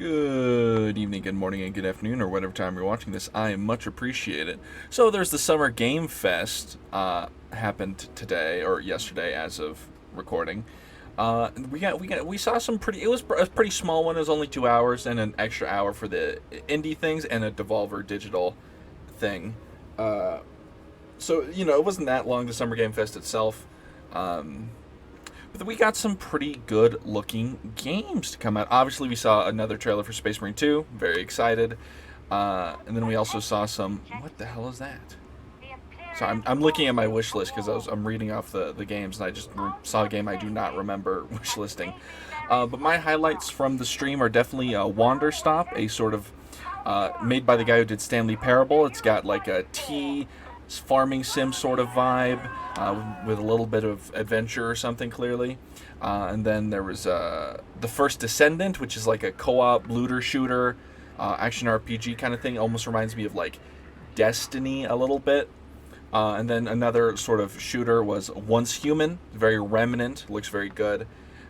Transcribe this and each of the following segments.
Good evening, good morning, and good afternoon, or whatever time you're watching this. I much appreciate it. So there's the Summer Game Fest happened today or yesterday, as of recording. We saw some pretty. It was a pretty small one. It was only 2 hours and an extra hour for the indie things and a Devolver Digital thing. Uh, so it wasn't that long. The Summer Game Fest itself. Um, but we got some pretty good looking games to come out. Obviously, we saw another trailer for Space Marine 2. Very excited. And then we also saw some. What the hell is that? So I'm looking at my wish list because I'm reading off the games, and I just saw a game I do not remember wish listing. But my highlights from the stream are definitely Wander Stop, a sort of made by the guy who did Stanley Parable. It's got like a tea farming sim sort of vibe with a little bit of adventure or something, clearly. And then there was The First Descendant, which is like a co-op looter shooter action RPG kind of thing. Almost reminds me of like Destiny a little bit. And then another sort of shooter was Once Human, very remnant, looks very good.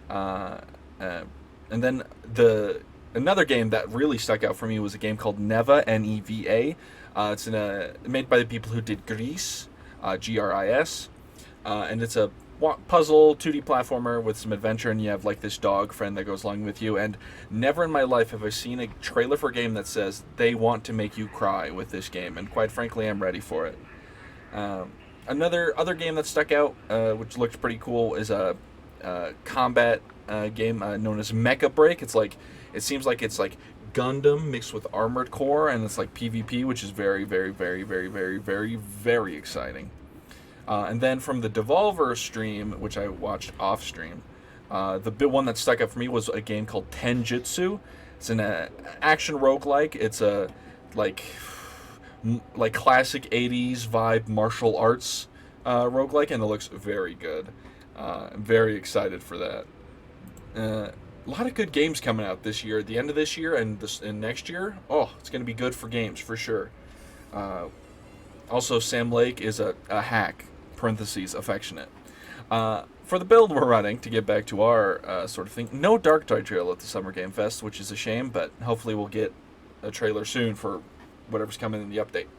Uh, and then another game that really stuck out for me was a game called Neva, Neva. It's made by the people who did Gris, Gris, and it's a puzzle 2D platformer with some adventure, and you have like this dog friend that goes along with you. And never in my life have I seen a trailer for a game that says they want to make you cry with this game, and quite frankly, I'm ready for it. Another other game that stuck out, which looked pretty cool, is a combat game known as Mecha Break. It seems like it's like Gundam mixed with Armored Core, and it's like PvP, which is very, very, very, very, very, very, very exciting. And then from the Devolver stream, which I watched off stream, the big one that stuck out for me was a game called Tenjutsu. It's an action roguelike. It's a like classic 80s vibe martial arts roguelike, and it looks very good. I'm very excited for that. A lot of good games coming out this year, at the end of this year and next year. Oh, it's going to be good for games for sure. Also, Sam Lake is a hack, parentheses, affectionate. For the build we're running, to get back to our sort of thing, no Darktide trailer at the Summer Game Fest, which is a shame, but hopefully we'll get a trailer soon for whatever's coming in the update.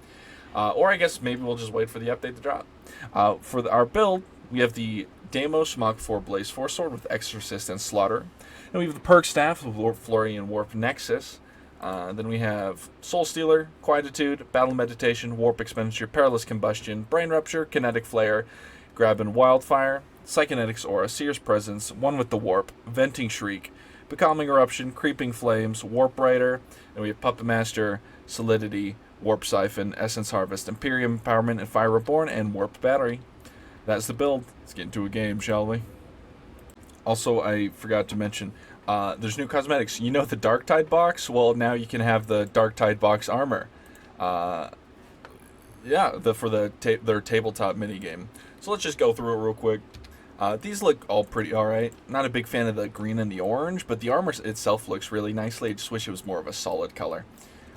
Or I guess maybe we'll just wait for the update to drop. Our build, we have the Deimos Mach 4 Blaze Force Sword with Exorcist and Slaughter. And we have the Perk Staff with Warp Flurry and Warp Nexus. Then we have Soul Stealer, Quietude, Battle Meditation, Warp Expenditure, Perilous Combustion, Brain Rupture, Kinetic Flare, Grab and Wildfire, Psychonetics Aura, Seer's Presence, One with the Warp, Venting Shriek, Becalming Eruption, Creeping Flames, Warp Rider, and we have Puppet Master, Solidity, Warp Siphon, Essence Harvest, Imperium Empowerment, and Fire Reborn, and Warp Battery. That's the build. Let's get into a game, shall we? Also, I forgot to mention, there's new cosmetics. You know the Darktide box? Well, now you can have the Darktide box armor. For their tabletop minigame. So let's just go through it real quick. These look all pretty alright. Not a big fan of the green and the orange, but the armor itself looks really nicely. I just wish it was more of a solid color.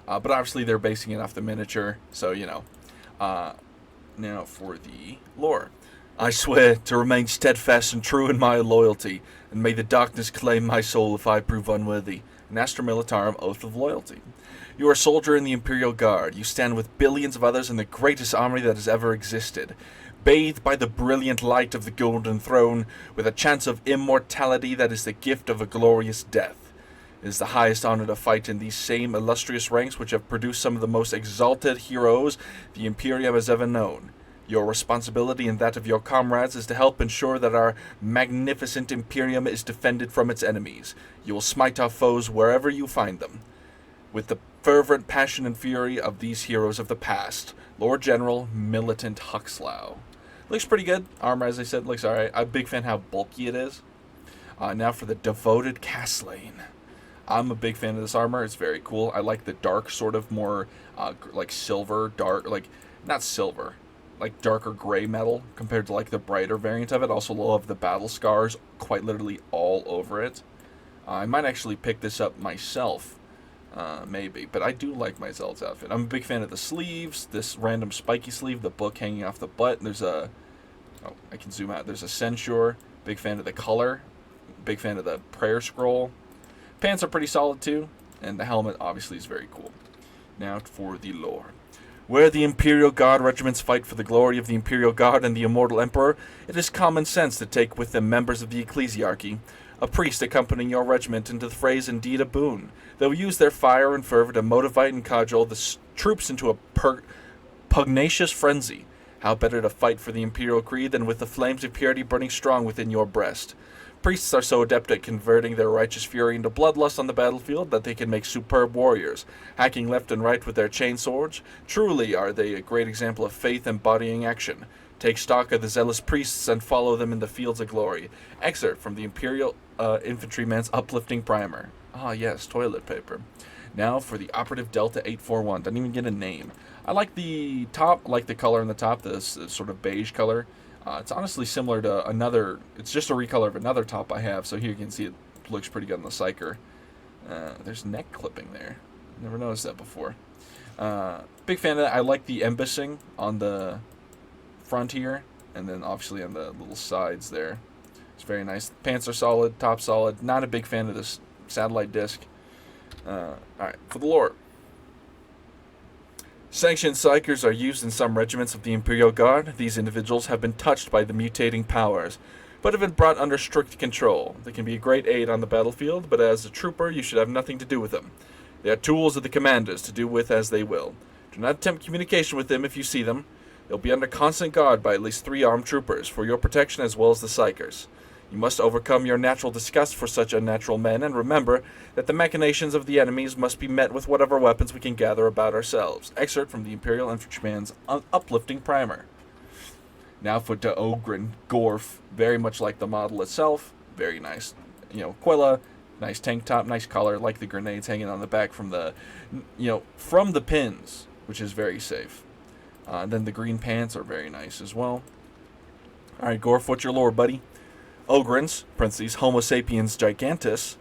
But obviously they're basing it off the miniature, so now for the lore. I swear to remain steadfast and true in my loyalty, and may the darkness claim my soul if I prove unworthy. An Astra Militarum Oath of Loyalty. You are a soldier in the Imperial Guard. You stand with billions of others in the greatest army that has ever existed. Bathed by the brilliant light of the Golden Throne, with a chance of immortality that is the gift of a glorious death. It is the highest honor to fight in these same illustrious ranks which have produced some of the most exalted heroes the Imperium has ever known. Your responsibility and that of your comrades is to help ensure that our magnificent Imperium is defended from its enemies. You will smite our foes wherever you find them. With the fervent passion and fury of these heroes of the past, Lord General Militant Huxlow. Looks pretty good. Armor, as I said, looks alright. I'm a big fan how bulky it is. Now for the Devoted Castlane. I'm a big fan of this armor. It's very cool. I like the dark, sort of more like silver, dark, like not silver, like darker gray metal compared to like the brighter variant of it. Also love the battle scars quite literally all over it. I might actually pick this up myself, maybe, but I do like my Zeld's outfit. I'm a big fan of the sleeves, this random spiky sleeve, the book hanging off the butt. There's I can zoom out. There's a censure. Big fan of the color. Big fan of the prayer scroll. Pants are pretty solid too. And the helmet obviously is very cool. Now for the lore. Where the Imperial Guard regiments fight for the glory of the Imperial Guard and the Immortal Emperor, it is common sense to take with them members of the ecclesiarchy. A priest accompanying your regiment into the fray is indeed a boon. They will use their fire and fervor to motivate and cajole the troops into a pugnacious frenzy. How better to fight for the Imperial Creed than with the flames of purity burning strong within your breast? Priests are so adept at converting their righteous fury into bloodlust on the battlefield that they can make superb warriors, hacking left and right with their chain swords. Truly are they a great example of faith embodying action. Take stock of the zealous priests and follow them in the fields of glory. Excerpt from the Imperial Infantryman's uplifting primer. Ah, yes, toilet paper. Now for the Operative Delta 841. Doesn't even get a name. I like the top, I like the color on the top, this sort of beige color. It's honestly similar to another, it's just a recolor of another top I have, so here you can see it looks pretty good on the Psyker. There's neck clipping there. Never noticed that before. Big fan of that. I like the embossing on the front here, and then obviously on the little sides there. It's very nice. Pants are solid, top solid. Not a big fan of this satellite disc. Alright, for the lore. Sanctioned Psykers are used in some regiments of the Imperial Guard. These individuals have been touched by the mutating powers, but have been brought under strict control. They can be a great aid on the battlefield, but as a trooper you should have nothing to do with them. They are tools of the commanders to do with as they will. Do not attempt communication with them if you see them. They'll be under constant guard by at least 3 armed troopers, for your protection as well as the Psykers. You must overcome your natural disgust for such unnatural men, and remember that the machinations of the enemies must be met with whatever weapons we can gather about ourselves. Excerpt from the Imperial Infantryman's uplifting primer. Now for the Ogren Gorf, very much like the model itself, very nice. Quilla, nice tank top, nice collar, like the grenades hanging on the back from the, from the pins, which is very safe. Then the green pants are very nice as well. Alright, Gorf, what's your lore, buddy? Ogrins, parentheses, Homo sapiens gigantus,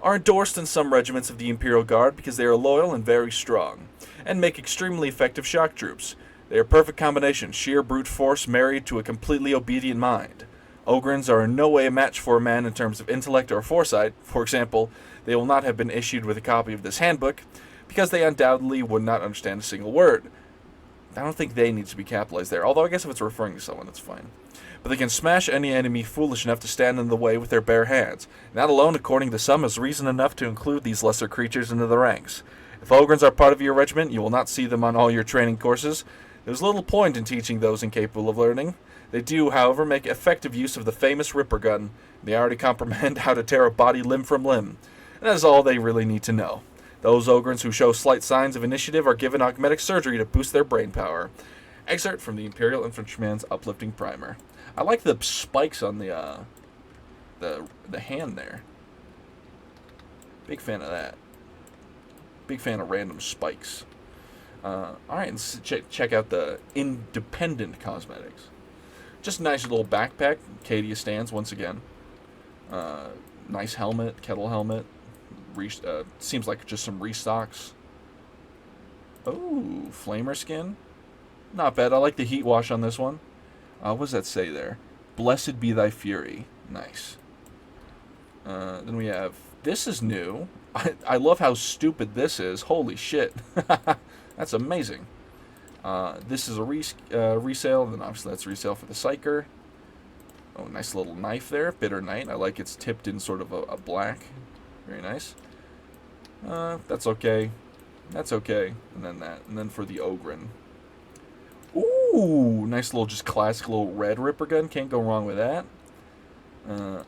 are endorsed in some regiments of the Imperial Guard because they are loyal and very strong, and make extremely effective shock troops. They are a perfect combination, sheer brute force married to a completely obedient mind. Ogrins are in no way a match for a man in terms of intellect or foresight. For example, they will not have been issued with a copy of this handbook, because they undoubtedly would not understand a single word. I don't think they need to be capitalized there, although I guess if it's referring to someone, that's fine. But they can smash any enemy foolish enough to stand in the way with their bare hands. That alone, according to some, is reason enough to include these lesser creatures into the ranks. If Ogrins are part of your regiment, you will not see them on all your training courses. There's little point in teaching those incapable of learning. They do, however, make effective use of the famous Ripper gun. They already comprehend how to tear a body limb from limb. And that is all they really need to know. Those Ogrins who show slight signs of initiative are given augmetic surgery to boost their brain power. Excerpt from the Imperial Infantryman's uplifting primer. I like the spikes on the hand there. Big fan of that. Big fan of random spikes. Alright, let's check out the independent cosmetics. Just a nice little backpack. Cadia stands once again. Nice helmet, kettle helmet. Seems like just some restocks. Oh, flamer skin. Not bad. I like the heat wash on this one. What does that say there? Blessed be thy fury. Nice. Then we have... This is new. I love how stupid this is. Holy shit. That's amazing. This is a resale. And then obviously that's resale for the Psyker. Oh, nice little knife there. Bitter Knight. I like it's tipped in sort of a black. Very nice. That's okay. That's okay. And then that. And then for the Ogren. Ooh, nice little just classic little red Ripper gun. Can't go wrong with that.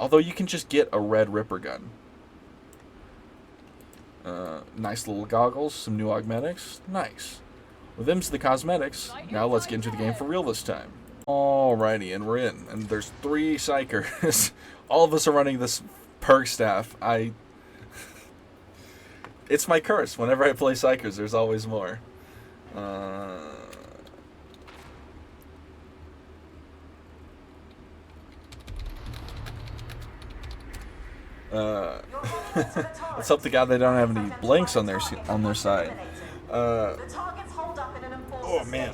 Although you can just get a red Ripper gun. Nice little goggles. Some new augmetics. Nice. Well, them's the cosmetics. Now let's get into the game for real this time. Alrighty, and we're in. And there's 3 Psykers. All of us are running this perk staff. It's my curse. Whenever I play Psykers, there's always more. Let's hope to God they don't have any blanks on their side. Oh man.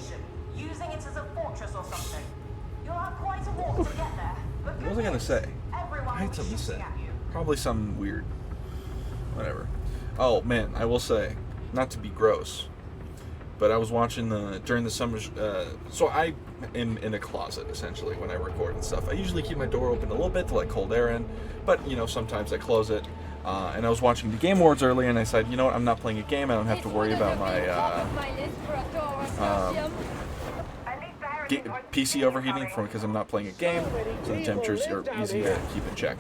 What was I gonna say? I had something to say. Probably something weird. Whatever. Oh man, I will say, not to be gross, but I was watching during the summer. So I am in a closet essentially when I record and stuff. I usually keep my door open a little bit to let cold air in, but sometimes I close it. And I was watching the Game Awards earlier, and I said, you know what, I'm not playing a game. I don't have to worry about my PC overheating because I'm not playing a game, so the temperatures are easy to keep in check.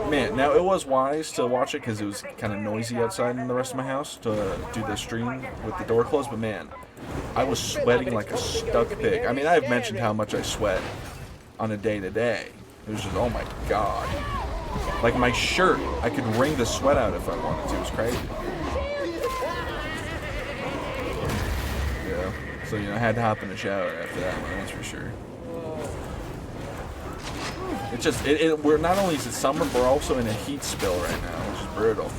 Man, now it was wise to watch it because it was kind of noisy outside in the rest of my house to do the stream with the door closed, but man, I was sweating like a stuck pig. I mean, I've mentioned how much I sweat on a day-to-day. It was just, oh my god. Like my shirt, I could wring the sweat out if I wanted to. It was crazy. Yeah. So, I had to hop in the shower after that one, that's for sure. It's just, we're not only is it summer, but we're also in a heat spill right now, which is brutal.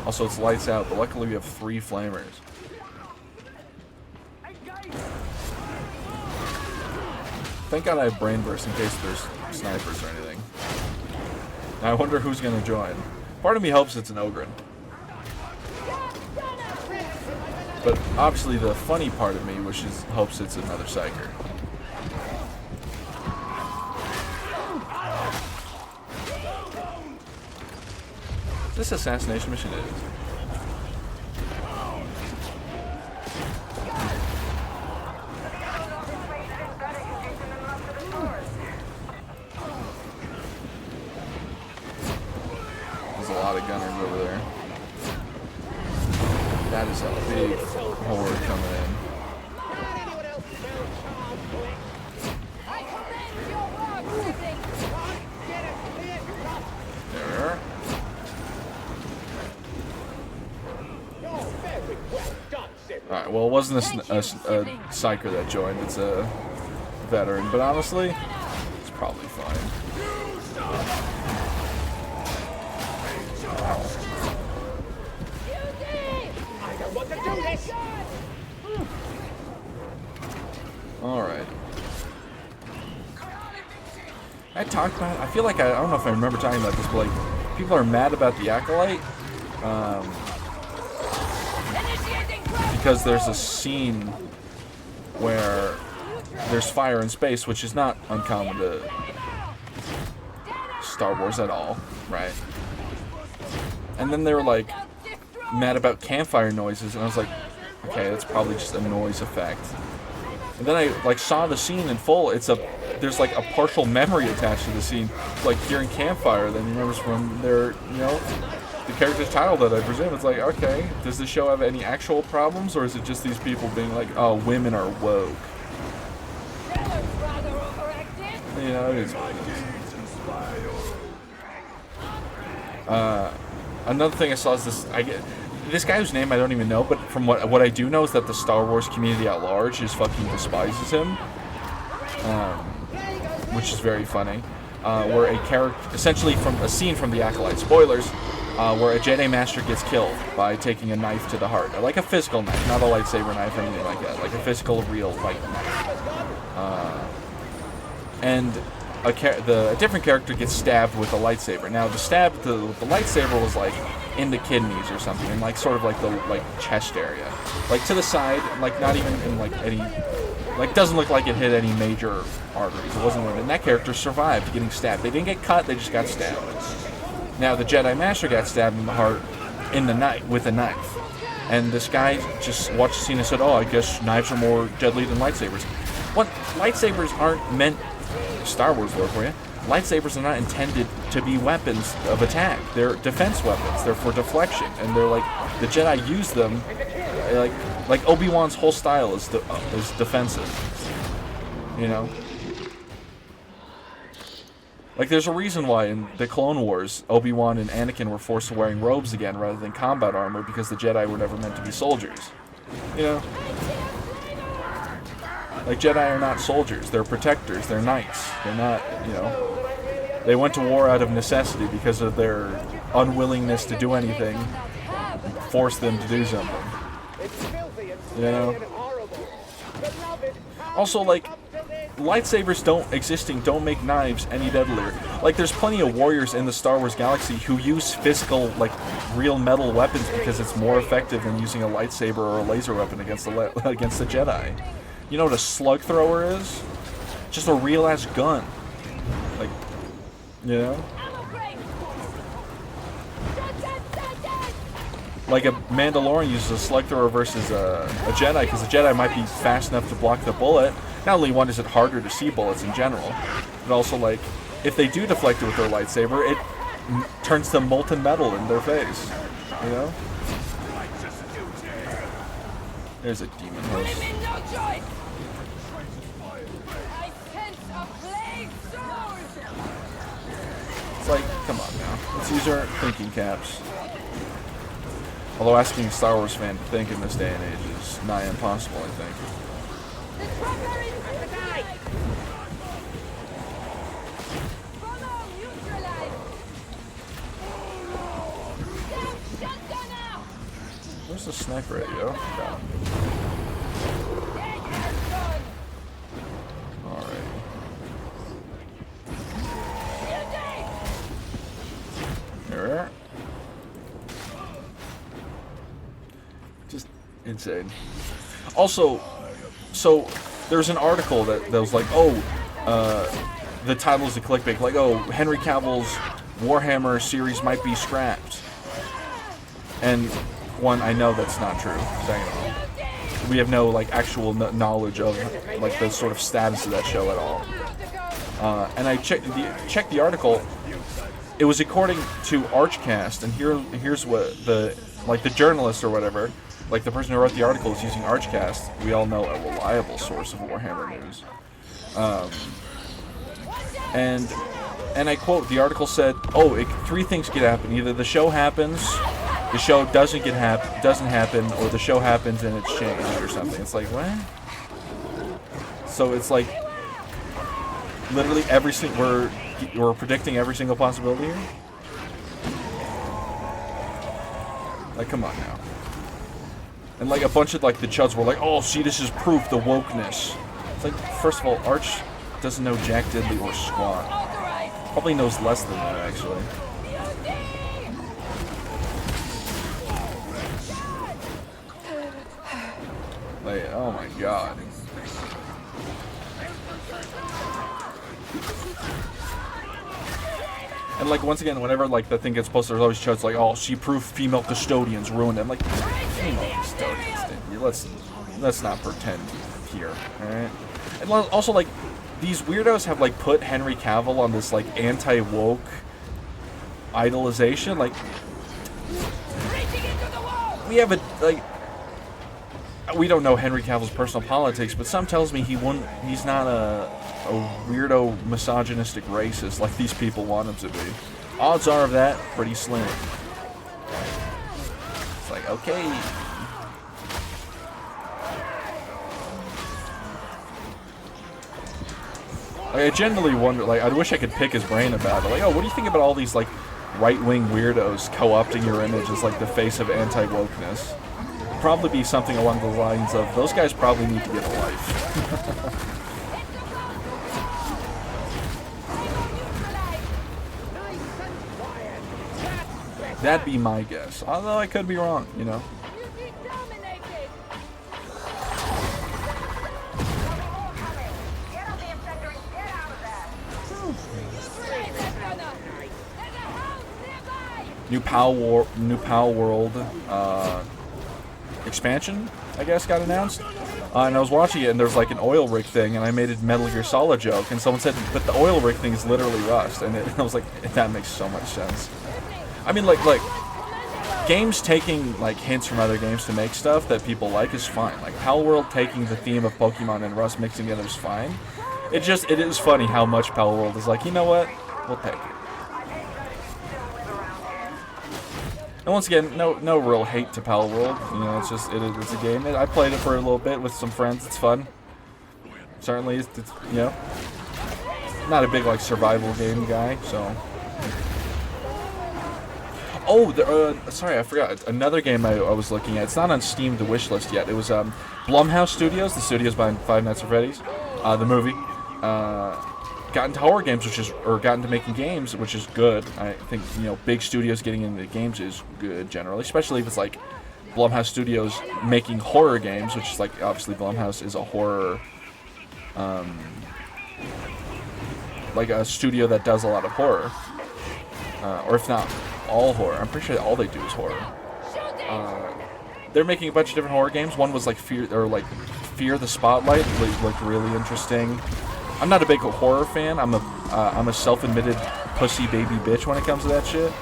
Also, it's lights out, but luckily we have 3 flamers. Thank God I have brain burst in case there's snipers or anything. Now I wonder who's gonna join. Part of me hopes it's an Ogren. But obviously the funny part of me hopes it's another Psyker. This assassination mission is. There's a lot of gunners over there. That is a big horde coming in. There. Alright, well, it wasn't a Psyker that joined, it's a veteran, but honestly, it's probably fine. Alright. I talked about it. I feel like I don't know if I remember talking about this, but like, people are mad about the Acolyte. Because there's a scene where there's fire in space, which is not uncommon to Star Wars at all, right? And then they were like mad about campfire noises, and I was like, okay, that's probably just a noise effect. And then I like saw the scene in full. There's like a partial memory attached to the scene, like hearing campfire. Then remembers from their, the character's title that I presume. It's like, okay, does the show have any actual problems, or is it just these people being like, oh, women are woke? It's another thing I saw is this guy whose name I don't even know, but from what I do know is that the Star Wars community at large just fucking despises him, which is very funny. Where a character, essentially from a scene from the Acolyte, spoilers, where a Jedi Master gets killed by taking a knife to the heart, like a physical knife, not a lightsaber knife or anything like that, like a physical, real light knife. And a different character gets stabbed with a lightsaber. Now the stab with the lightsaber was like in the kidneys or something, in like sort of like the chest area, like to the side, like not even in like any, like doesn't look like it hit any major arteries. It wasn't, and that character survived getting stabbed. They didn't get cut, they just got stabbed. Now the Jedi Master got stabbed in the heart with a knife, and this guy just watched the scene and said, "Oh, I guess knives are more deadly than lightsabers." What? Lightsabers aren't meant. Star Wars lore for you. Lightsabers are not intended to be weapons of attack. They're defense weapons. They're for deflection, and they're like the Jedi use them. Like Obi-Wan's whole style is defensive. Like there's a reason why in the Clone Wars, Obi-Wan and Anakin were forced to wearing robes again rather than combat armor, because the Jedi were never meant to be soldiers. Like, Jedi are not soldiers, they're protectors, they're knights. They're not, they went to war out of necessity because of their unwillingness to do anything, forced them to do something. Also, like, lightsabers don't make knives any deadlier. Like, there's plenty of warriors in the Star Wars galaxy who use physical, like, real metal weapons because it's more effective than using a lightsaber or a laser weapon against the Jedi. You know what a slug thrower is? Just a real-ass gun. Like, you know? Like, a Mandalorian uses a slug thrower versus a Jedi, because the Jedi might be fast enough to block the bullet. Not only one, is it harder to see bullets in general, but also, like, if they do deflect it with their lightsaber, it turns to molten metal in their face. You know? There's a demon host. It's like, come on now. Let's use our thinking caps. Although asking a Star Wars fan to think in this day and age is nigh impossible, I think. Where's the sniper at, yo? Got him. Alright. There. Just insane. Also, so there's an article that was like, oh, the title's a clickbait, like, oh, Henry Cavill's Warhammer series might be scrapped. And one, I know that's not true. Second, we have no, like, actual knowledge of, like, the sort of status of that show at all. And I checked the article. It was according to Archcast, and here's what the journalist or whatever, like the person who wrote the article, is using Archcast. We all know a reliable source of Warhammer news. And I quote, the article said, "Oh, three things could happen. Either the show happens, the show doesn't happen, or the show happens and it's changed or something." It's like, what? So it's like literally we're predicting every single possibility here. Like, come on now. And like a bunch of like the chuds were like, "Oh, see, this is proof, the wokeness." It's like, first of all, Arch doesn't know jack diddly or squat. Probably knows less than that, actually. Like, oh my god. And like, once again, whenever like the thing gets posted, there's always chuds like, "Oh, see, proof female custodians ruined it." I'm like, female custodians, dude. Let's not pretend here, alright? And also, like, these weirdos have like put Henry Cavill on this like anti-woke idolization. Like, we have a like, we don't know Henry Cavill's personal politics, but some tells me he's not a weirdo misogynistic racist like these people want him to be. Odds are of that pretty slim. It's like, okay. Like, I genuinely wonder, like, I wish I could pick his brain about it. Like, oh, what do you think about all these, like, right-wing weirdos co-opting your image as, like, the face of anti-wokeness? Probably be something along the lines of, those guys probably need to get a life. That'd be my guess. Although I could be wrong, you know. New Pal World expansion, I guess, got announced. And I was watching it, and there's like an oil rig thing, and I made a Metal Gear Solid joke, and someone said, "But the oil rig thing is literally Rust," and I was like, that makes so much sense. I mean, like games taking like hints from other games to make stuff that people like is fine. Like Pal World taking the theme of Pokemon and Rust mixing together is fine. It is funny how much Pal World is like, you know what? We'll take it. And once again, no real hate to Pal World. You know, it's just it's a game. I played it for a little bit with some friends. It's fun. Certainly, it's you know, not a big like survival game guy. So, oh, sorry, I forgot another game I was looking at. It's not on Steam, the wish list yet. It was Blumhouse Studios, the studios behind Five Nights at Freddy's, the movie. got into horror games, got into making games, which is good. I think, you know, big studios getting into games is good generally, especially if it's like Blumhouse Studios making horror games, which is like, obviously Blumhouse is a horror, like a studio that does a lot of horror, or if not all horror. I'm pretty sure all they do is horror. They're making a bunch of different horror games. One was like Fear the Spotlight, like really interesting. I'm not a big horror fan. I'm a self-admitted pussy baby bitch when it comes to that shit.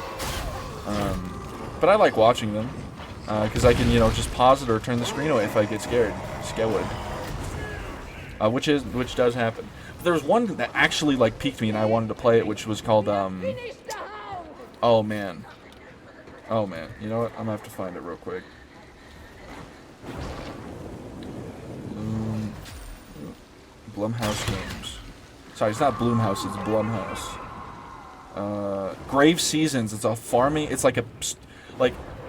But I like watching them because I can, you know, just pause it or turn the screen away if I get scared. Which does happen. But there was one that actually like piqued me and I wanted to play it, which was called oh man, you know what? I'm gonna have to find it real quick. Blumhouse games. Sorry, it's not Blumhouse, it's Blumhouse. Grave Seasons. It's a farming. It's like a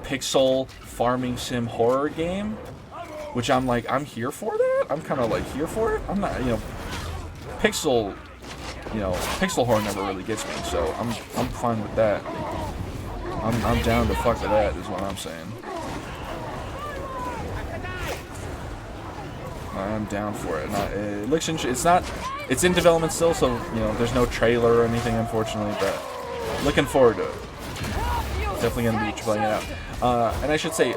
pixel farming sim horror game, which I'm here for that. I'm kind of like here for it. I'm not, you know, pixel horror never really gets me, so I'm fine with that. I'm down to fuck with that, is what I'm saying. I'm down for it. It looks it's in development still, so you know there's no trailer or anything, unfortunately. But looking forward to it. Definitely gonna be playing it out. And I should say,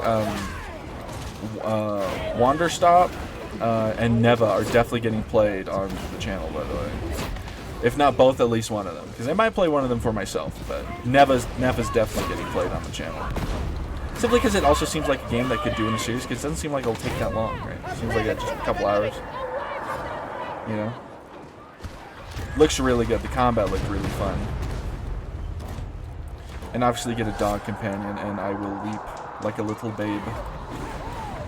Wanderstop and Neva are definitely getting played on the channel, by the way. If not both, at least one of them, because I might play one of them for myself. But Neva's definitely getting played on the channel. Simply because it also seems like a game that could do in a series, because it doesn't seem like it'll take that long, right? It seems like just a couple hours. You know? Looks really good. The combat looked really fun. And obviously get a dog companion, and I will weep like a little babe.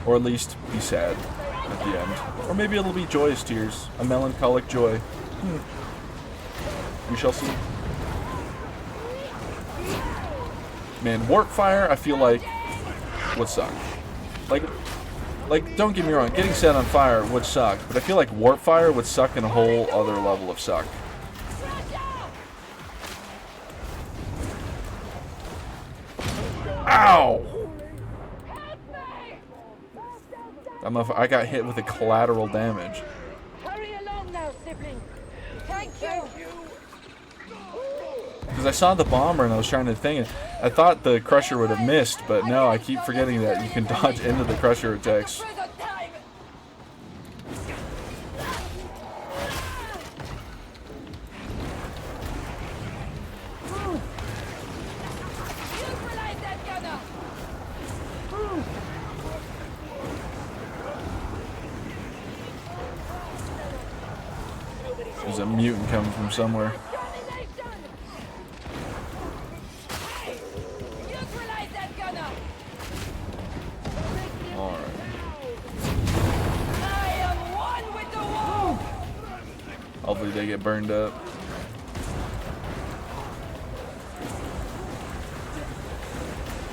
Or at least be sad at the end. Or maybe it'll be joyous tears. A melancholic joy. We shall see. Man, Warpfire, I feel like would suck. Like, don't get me wrong, getting set on fire would suck, but I feel like Warpfire would suck in a whole other level of suck. Ow! I got hit with a collateral damage. Hurry along now, sibling. Thank you. Because I saw the bomber and I was trying to think it. I thought the Crusher would have missed, but no, I keep forgetting that you can dodge into the Crusher attacks. There's a mutant coming from somewhere. Hopefully they get burned up.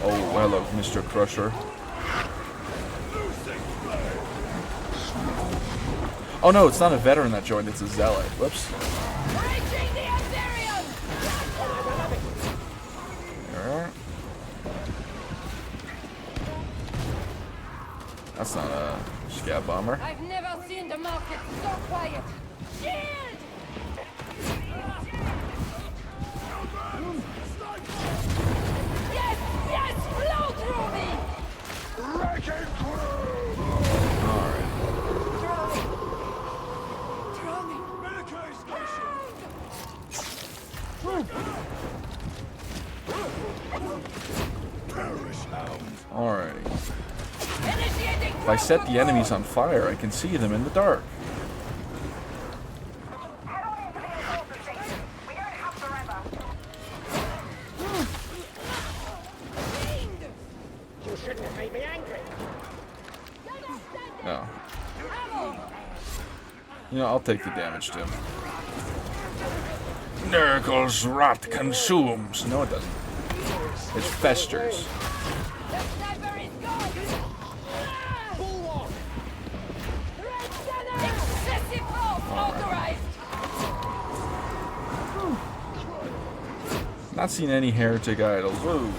Oh, hello, Mr. Crusher. Oh no, it's not a veteran that joined, it's a zealot. Whoops. That's not a scat bomber. I've never seen the market so quiet. Shield! Yes, flow through me! Wrecking crew! Alright. Military station! Perish hound. Alrighty. If I set the enemies on fire, I can see them in the dark. You shouldn't have made me angry. No. You know, I'll take the damage, Tim. Nurgle's rot consumes. No, it doesn't. It festers. Not seen any heretic idols. Whoa.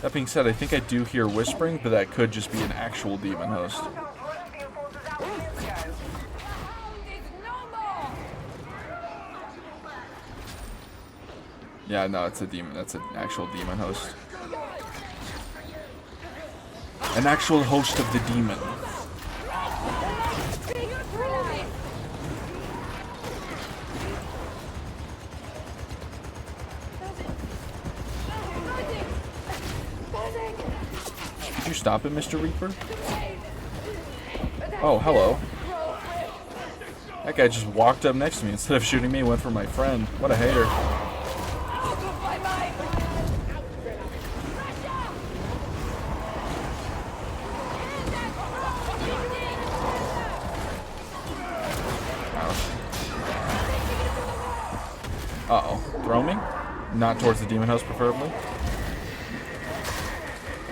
That being said, I think I do hear whispering, but that could just be an actual demon host. Hound is no more. Yeah, no, it's a demon. That's an actual demon host. An actual host of the demon. Could you stop it, Mr. Reaper? Oh, hello. That guy just walked up next to me. Instead of shooting me, went for my friend. What a hater. Uh-oh. Throw me? Not towards the demon house, preferably.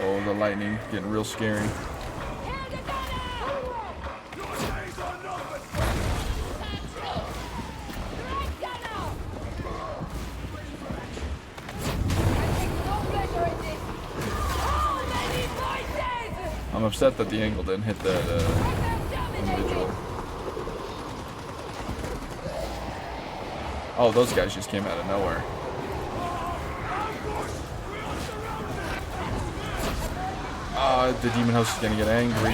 Oh, the lightning getting real scary. I'm upset that the angle didn't hit that individual. Oh, those guys just came out of nowhere. The demon host is gonna get angry.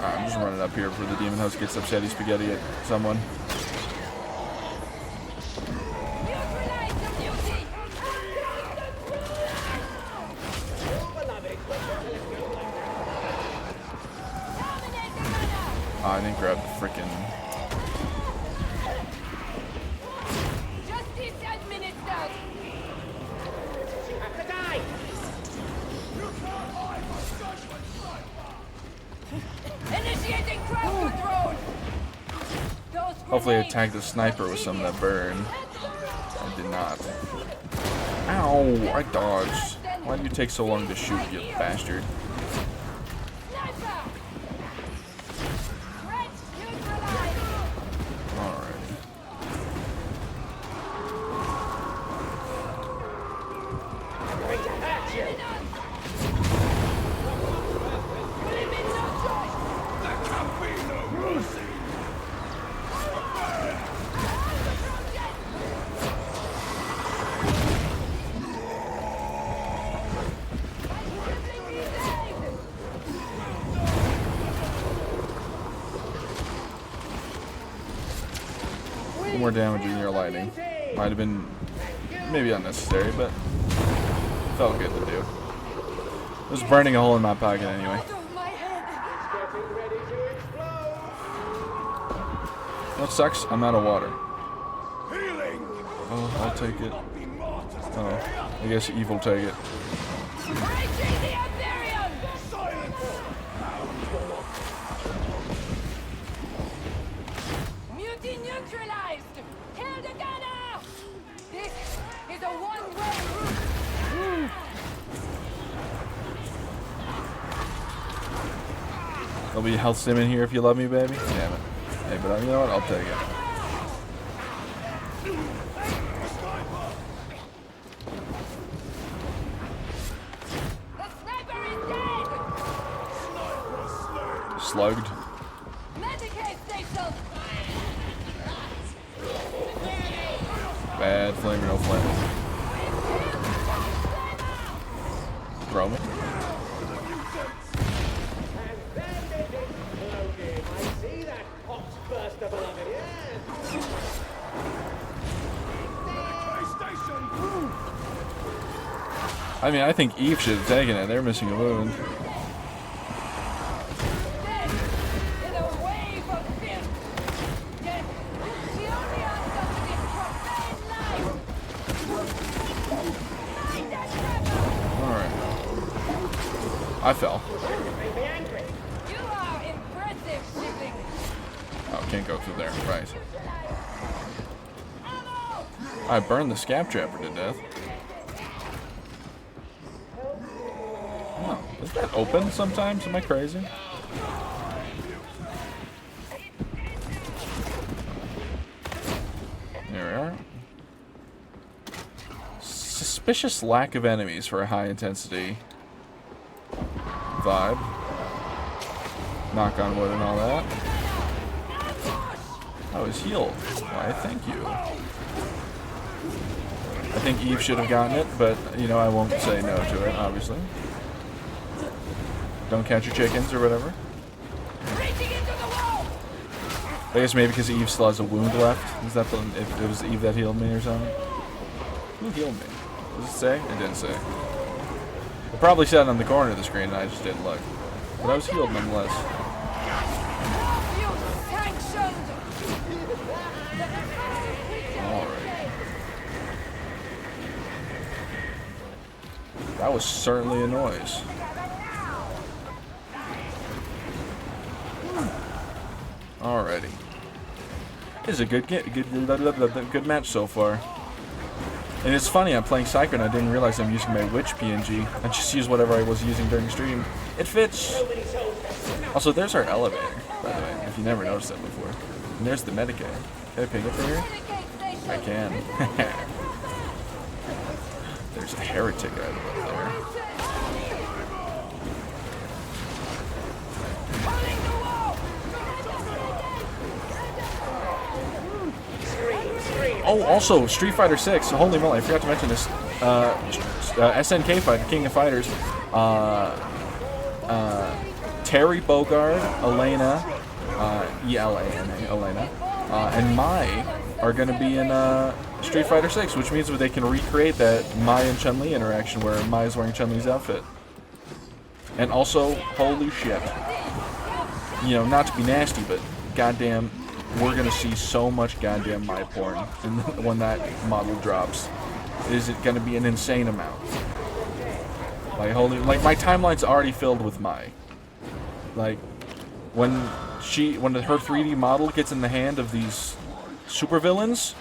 I'm just running up here before the demon host gets upsetty spaghetti at someone. Oh, I didn't grab the frickin'. Hopefully I tagged the sniper with some of that burn. I did not. Ow! I dodged. Why did you take so long to shoot, you bastard? Alrighty. More damage in your lightning. Might have been maybe unnecessary, but felt good to do. It was burning a hole in my pocket anyway. What sucks? I'm out of water. Oh, I'll take it. Oh, I guess evil take it. There'll be a health sim in here if you love me, baby. Damn it. Hey, but you know what? I'll take it. Slugged. Bad flame or no flame. Throw me. I mean, I think Eve should have taken it. They're missing a wound. Alright. I fell. Oh, can't go through there. Right. I burned the scab trapper to death. Oh, is that open sometimes? Am I crazy? suspicious lack of enemies for a high intensity vibe. Knock on wood and all that. I was healed. Why, thank you. I think Eve should have gotten it, but, you know, I won't say no to it, obviously. Don't catch your chickens or whatever. I guess maybe because Eve still has a wound left. Is that the, if it was Eve that healed me or something? Who healed me? Does it say? It didn't say. It probably said on the corner of the screen and I just didn't look. But I was healed nonetheless. Alright. That was certainly a noise. Alrighty. This is a good match so far. And it's funny, I'm playing Psyker and I didn't realize I'm using my witch PNG. I just used whatever I was using during the stream. It fits! Also, there's our elevator, by the way, if you never noticed that before. And there's the Medicaid. Can I pick it from here? I can. There's a heretic item up there. Oh, also, Street Fighter 6. Holy moly, I forgot to mention this. SNK Fighter, King of Fighters. Terry Bogard, Elena, E-L-A-N-A, Elena, and Mai are going to be in Street Fighter 6, which means that they can recreate that Mai and Chun-Li interaction where Mai is wearing Chun-Li's outfit. And also, holy shit. You know, not to be nasty, but goddamn, we're going to see so much goddamn Mai porn when that model drops. Is it going to be an insane amount? Like, holy, like, my timeline's already filled with Mai. Like, when her 3D model gets in the hand of these supervillains,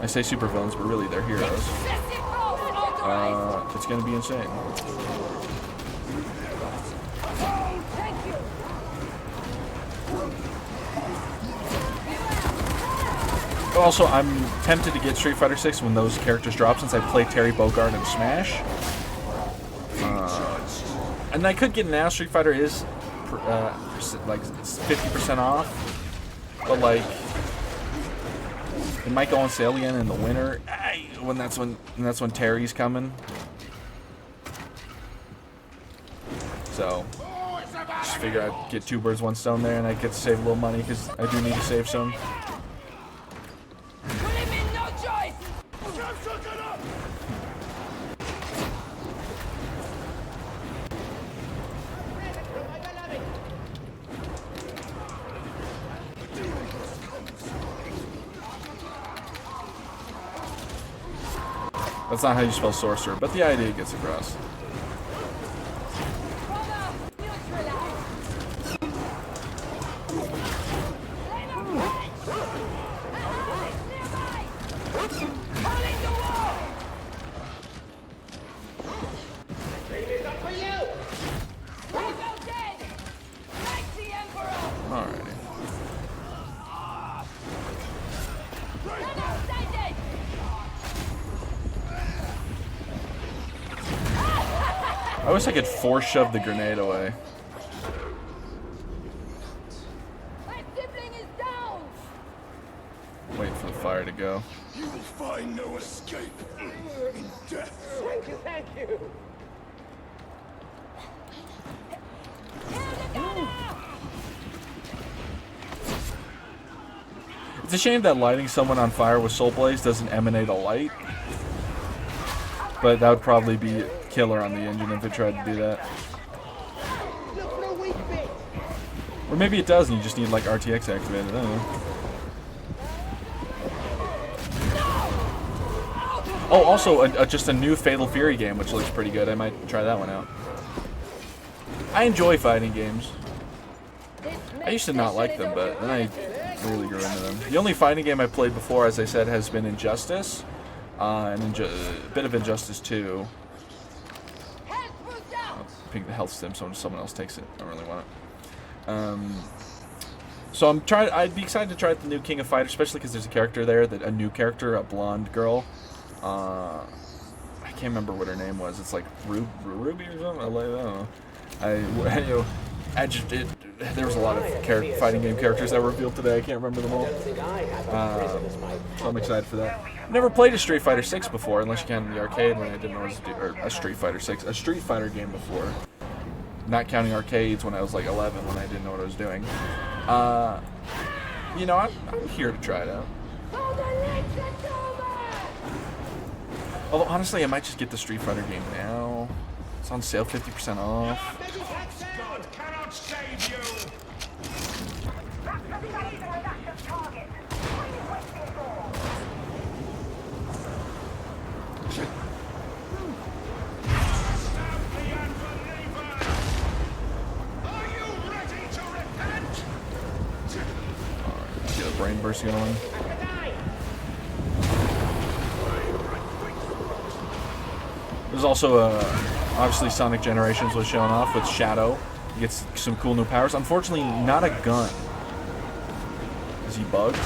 I say supervillains, but really they're heroes. It's gonna be insane. Also, I'm tempted to get Street Fighter 6 when those characters drop, since I play Terry Bogard in Smash. And I could get now. Street Fighter is like 50% off, but like it might go on sale again in the winter. When that's when Terry's coming. So just figure I'd get 2 birds, 1 stone there, and I get to save a little money because I do need to save some. That's not how you spell sorcerer, but the idea gets across. Alrighty. I wish I could force shove the grenade away. Wait for the fire to go. You will find no escape in death. Thank you, thank you. It's a shame that lighting someone on fire with Soul Blaze doesn't emanate a light. But that would probably be killer on the engine if it tried to do that. Or maybe it does and you just need like RTX activated, I don't know. Oh, also just a new Fatal Fury game which looks pretty good. I might try that one out. I enjoy fighting games. I used to not like them, but then I really grew into them. The only fighting game I played before, as I said, has been Injustice. And a bit of Injustice 2. I'll pick the health stem so someone else takes it. I don't really want it. So I'd be excited to try out the new King of Fighters, especially because there's a character there, a new character, a blonde girl. can't remember what her name was. It's like Ruby or something. I don't know. There was a lot of fighting game characters that were revealed today. I can't remember them all. So I'm excited for that. Never played a Street Fighter 6 before, unless you count in the arcade when I didn't know what to do, or a Street Fighter 6, a Street Fighter game before. Not counting arcades when I was like 11 when I didn't know what I was doing. You know, I'm here to try it out. Although honestly, I might just get the Street Fighter game now. It's on sale, 50% off. God cannot save you! Stop the unbelievers! Are you ready to repent? Alright, get a brain burst going. There's also obviously Sonic Generations was showing off with Shadow. He gets some cool new powers. Unfortunately, not a gun. Is he bugged?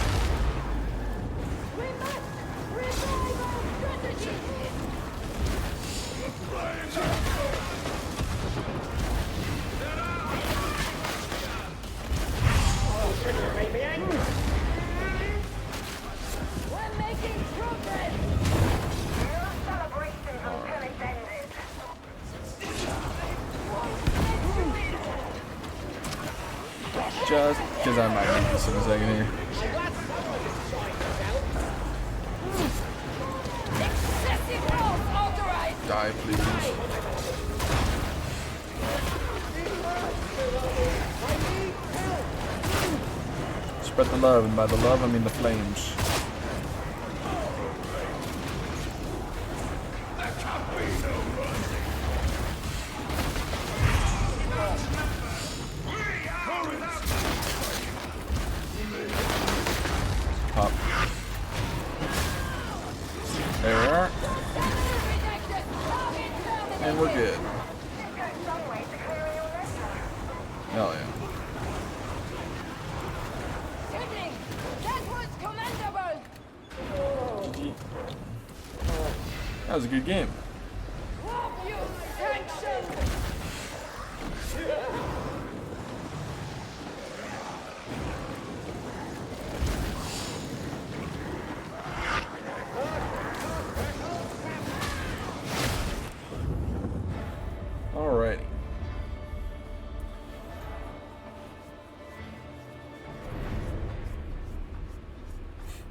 Just because I might need this in a second here. Die, please. Spread the love, and by the love I mean the flames. Pop. There we are. And we're good. Hell yeah. GG. That was a good game. Alrighty.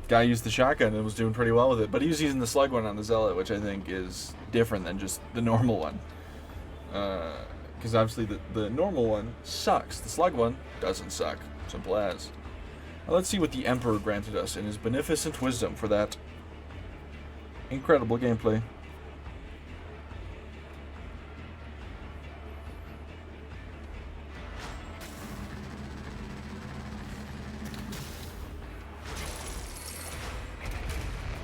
Guy used the shotgun and was doing pretty well with it, but he was using the slug one on the Zealot, which I think is different than just the normal one. Because obviously the normal one sucks. The slug one doesn't suck. Simple as. Now let's see what the Emperor granted us in his beneficent wisdom for that incredible gameplay.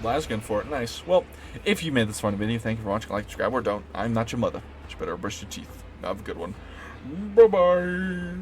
Lasgun for it. Nice. Well, if you made this fun video, thank you for watching. Like, subscribe, or don't. I'm not your mother. You better brush your teeth. Have a good one. Bye-bye.